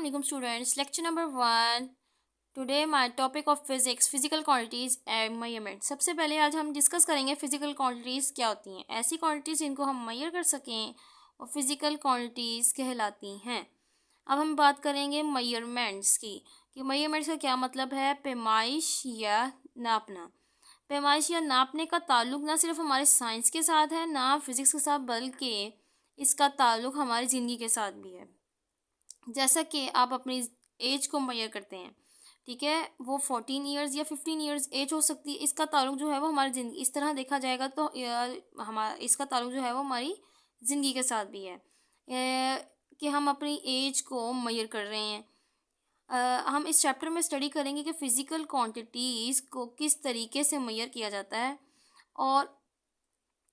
Assalamualaikum students. Lecture number 1. Today my topic of physics, physical quantities and measurement. सबसे पहले आज हम discuss करेंगे फिजिकल क्वांटिटीज़ क्या होती हैं, ऐसी क्वांटिटीज़ जिनको हम मेजर कर सकें और फिजिकल क्वांटिटीज़ कहलाती हैं। अब हम बात करेंगे मेजरमेंट्स की कि मेजरमेंट्स का क्या मतलब है। पैमाइश या नापना। पैमाइश या नापने का ताल्लुक ना सिर्फ हमारे साइंस के साथ है, ना फिज़िक्स के साथ, बल्कि इसका ताल्लुक हमारी ज़िंदगी के साथ भी है। जैसा कि आप अपनी एज को मेजर करते हैं, ठीक है, वो 14 ईयर्स या 15 ईयर्स एज हो सकती है। इसका ताल्लुक जो है वो हमारी ज़िंदगी, इस तरह देखा जाएगा तो हमारा इसका ताल्लुक जो है वो हमारी ज़िंदगी के साथ भी है कि हम अपनी एज को मेजर कर रहे हैं। हम इस चैप्टर में स्टडी करेंगे कि फ़िज़िकल क्वांटिटीज़ को किस तरीके से मेजर किया जाता है और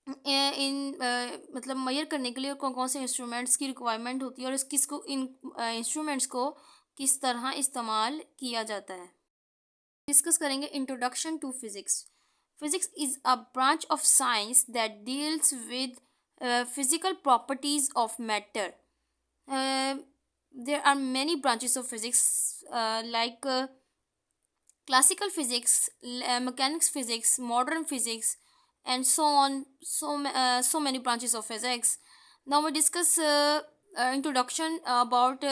मतलब मेजर करने के लिए कौन कौन से इंस्ट्रूमेंट्स की रिक्वायरमेंट होती है और किसको इन इंस्ट्रूमेंट्स को किस तरह इस्तेमाल किया जाता है। डिस्कस करेंगे introduction to physics. Physics is a branch of science that deals with physical properties of matter. There are many branches of physics like classical physics, mechanics physics, modern physics, and so on. So many branches of physics. Now we discuss introduction about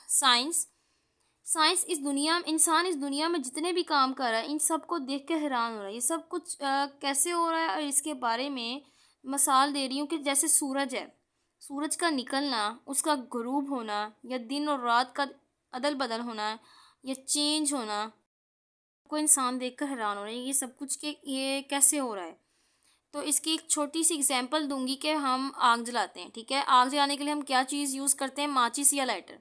science. Science इस दुनिया में, इंसान इस दुनिया में जितने भी काम कर रहा है, इन सब को देख के हैरान हो रहा है। ये सब कुछ कैसे हो रहा है, और इसके बारे में मिसाल दे रही हूँ कि जैसे सूरज है, सूरज का निकलना, उसका गुरूब होना, या दिन और रात का अदल बदल होना, या चेंज होना, को इंसान देखकर हैरान हो रहा है ये सब कुछ कि ये कैसे हो रहा है। तो इसकी एक छोटी सी एग्जांपल दूंगी कि हम आग जलाते हैं, ठीक है। आग जलाने के लिए हम क्या चीज़ यूज़ करते हैं, माचिस या लाइटर।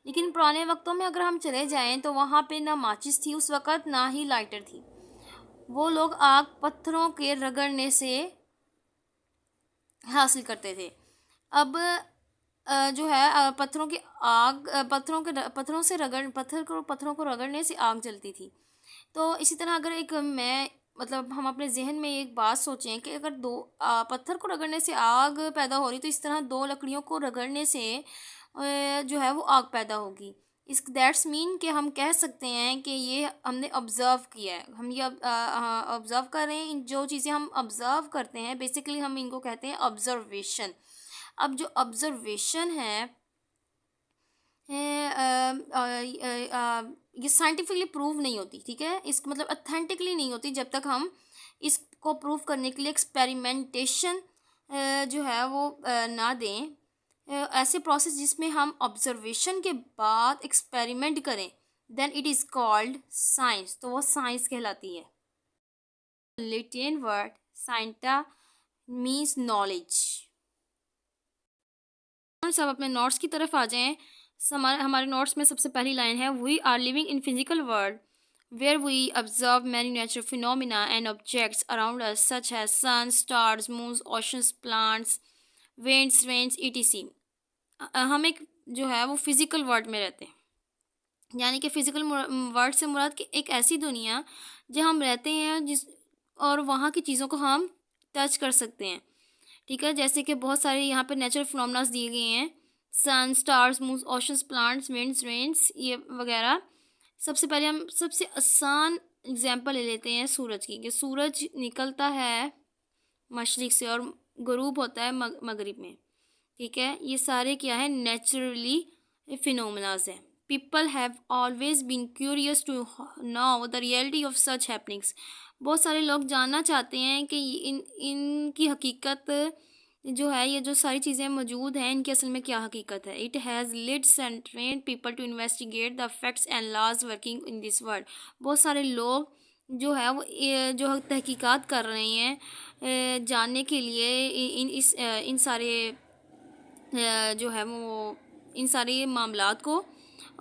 लेकिन पुराने वक्तों में अगर हम चले जाएं तो वहाँ पे ना माचिस थी उस वक़्त, ना ही लाइटर थी। वो लोग आग पत्थरों के रगड़ने से हासिल करते थे। अब जो है पत्थरों की आग, पत्थरों को रगड़ने से आग जलती थी। तो इसी तरह अगर हम अपने जहन में एक बात सोचें कि अगर दो पत्थर को रगड़ने से आग पैदा हो रही, तो इस तरह दो लकड़ियों को रगड़ने से जो है वो आग पैदा होगी। इस दैट्स मीन कि हम कह सकते हैं कि ये हमने ऑब्ज़र्व किया है, हम ये ऑब्ज़र्व कर रहे हैं। जो चीज़ें हम ऑब्ज़र्व करते हैं बेसिकली हम इनको कहते हैं ऑब्ज़र्वेशन। अब जो ऑब्ज़र्वेशन है ये साइंटिफिकली प्रूव नहीं होती, ठीक है। इसका मतलब अथेंटिकली नहीं होती जब तक हम इसको प्रूव करने के लिए एक्सपेरिमेंटेशन जो है वो ना दें। ऐसे प्रोसेस जिसमें हम ऑब्जर्वेशन के बाद एक्सपेरिमेंट करें, then it is called science, तो वो साइंस कहलाती है। Latin word scientia means knowledge. सब अपने नोट्स की तरफ आ जाएं। हमारे नोट्स में सबसे पहली लाइन है, we are living in physical world where we observe many natural phenomena and objects around us such as sun, stars, moons, oceans, plants, winds, rains, etc. हम एक जो है वो फिज़िकल वर्ल्ड में रहते हैं, यानी कि फ़िज़िकल वर्ल्ड से मुराद कि एक ऐसी दुनिया जहाँ हम रहते हैं और वहाँ की चीज़ों को हम टच कर सकते हैं, ठीक है। जैसे कि बहुत सारे यहाँ पे नेचुरल फिनोमेना दिए गए हैं, sun, stars, moons, oceans, plants, winds, rains, ये वगैरह। सबसे पहले हम सबसे आसान एग्जांपल ले लेते हैं सूरज की, कि सूरज निकलता है मशरिक़ से और गुरूब होता है मगरिब में, ठीक है। ये सारे क्या है, नेचुरली फिनोमेनाज हैं। People have always been curious to know the reality of such happenings. बहुत सारे लोग जानना चाहते हैं कि इनकी हकीकत जो है, ये जो सारी चीज़ें मौजूद हैं, इनकी असल में क्या हकीकत है। It has leads and trained people to investigate the facts and laws working in this world. बहुत सारे लोग जो है वो जो तहकीकात कर रहे हैं जानने के लिए इन सारे जो है वो इन सारे मामलात को।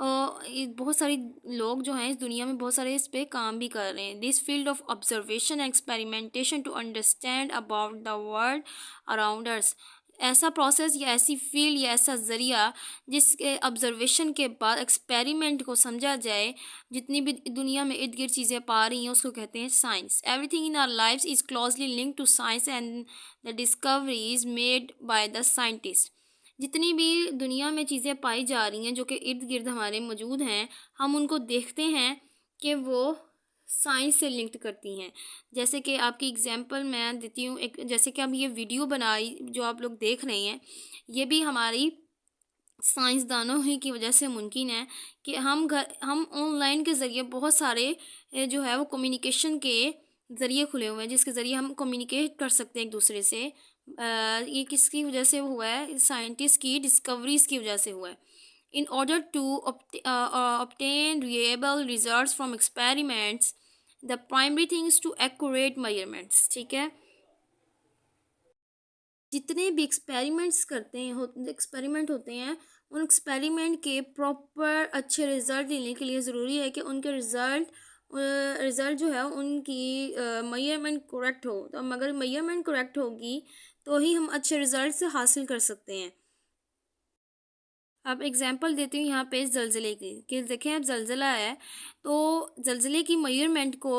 बहुत सारी लोग जो हैं इस दुनिया में बहुत सारे इस पे काम भी कर रहे हैं। This field of observation and experimentation to understand about the world around us. ऐसा प्रोसेस या ऐसी फील्ड या ऐसा ज़रिया जिसके ऑब्जर्वेशन के बाद एक्सपेरिमेंट को समझा जाए, जितनी भी दुनिया में इर्द गिर्द चीज़ें पा रही हैं उसको कहते हैं science. Everything in our lives is closely linked to science and the discoveries made by the scientist. जितनी भी दुनिया में चीज़ें पाई जा रही हैं जो कि इर्द गिर्द हमारे मौजूद हैं, हम उनको देखते हैं कि वो साइंस से लिंक्ड करती हैं। जैसे कि आपकी एग्जांपल मैं देती हूँ, एक जैसे कि अब ये वीडियो बनाई जो आप लोग देख रहे हैं, ये भी हमारी साइंसदानों ही की वजह से मुमकिन है कि हम ऑनलाइन के ज़रिए बहुत सारे जो है वो कम्युनिकेशन के ज़रिए खुले हुए हैं, जिसके ज़रिए हम कम्युनिकेट कर सकते हैं एक दूसरे से। ये किसकी वजह से हुआ है? साइंटिस्ट की डिस्कवरीज की वजह से हुआ है। In order to obtain reliable results from experiments, the primary thing is to accurate measurements। ठीक है, जितने भी एक्सपेरिमेंट होते हैं, उन एक्सपेरिमेंट के प्रॉपर अच्छे रिज़ल्ट लेने के लिए ज़रूरी है कि उनके रिज़ल्ट जो है उनकी मेजरमेंट करेक्ट हो। तो अगर मेजरमेंट करेक्ट होगी तो ही हम अच्छे रिज़ल्ट से हासिल कर सकते हैं। अब एग्जांपल देती हूँ यहाँ पे ज़लज़ले की, कि देखें अब ज़लज़ला है तो ज़लज़ले की मेजरमेंट को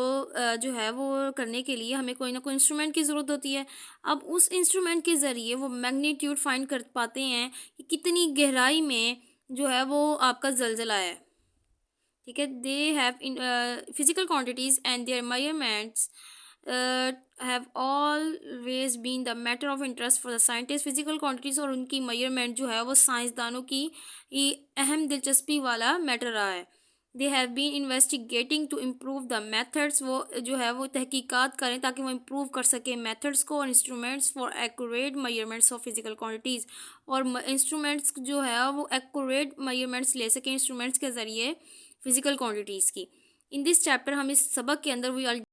जो है वो करने के लिए हमें कोई ना कोई इंस्ट्रूमेंट की ज़रूरत होती है। अब उस इंस्ट्रूमेंट के ज़रिए वो मैग्नीट्यूड फाइंड कर पाते हैं कि कितनी गहराई में जो है वो आपका ज़लज़ला है। ठीक है, they have in physical quantities and their measurements have always been the matter of interest for the scientist. Physical quantities और उनकी मेजरमेंट जो है वो साइंसदानों की अहम दिलचस्पी वाला मैटर रहा है। They have been investigating to improve the methods, वो जो है वो तहकीकात करें ताकि वो इम्प्रूव कर सकें मेथड्स को, और instruments for accurate measurements of physical quantities, और इंस्ट्रूमेंट्स जो है वो एक्यूरेट मेजरमेंट्स ले सकें इंस्ट्रूमेंट्स के ज़रिए फिजिकल क्वांटिटीज़ की। इन दिस चैप्टर हम इस सबक के अंदर वी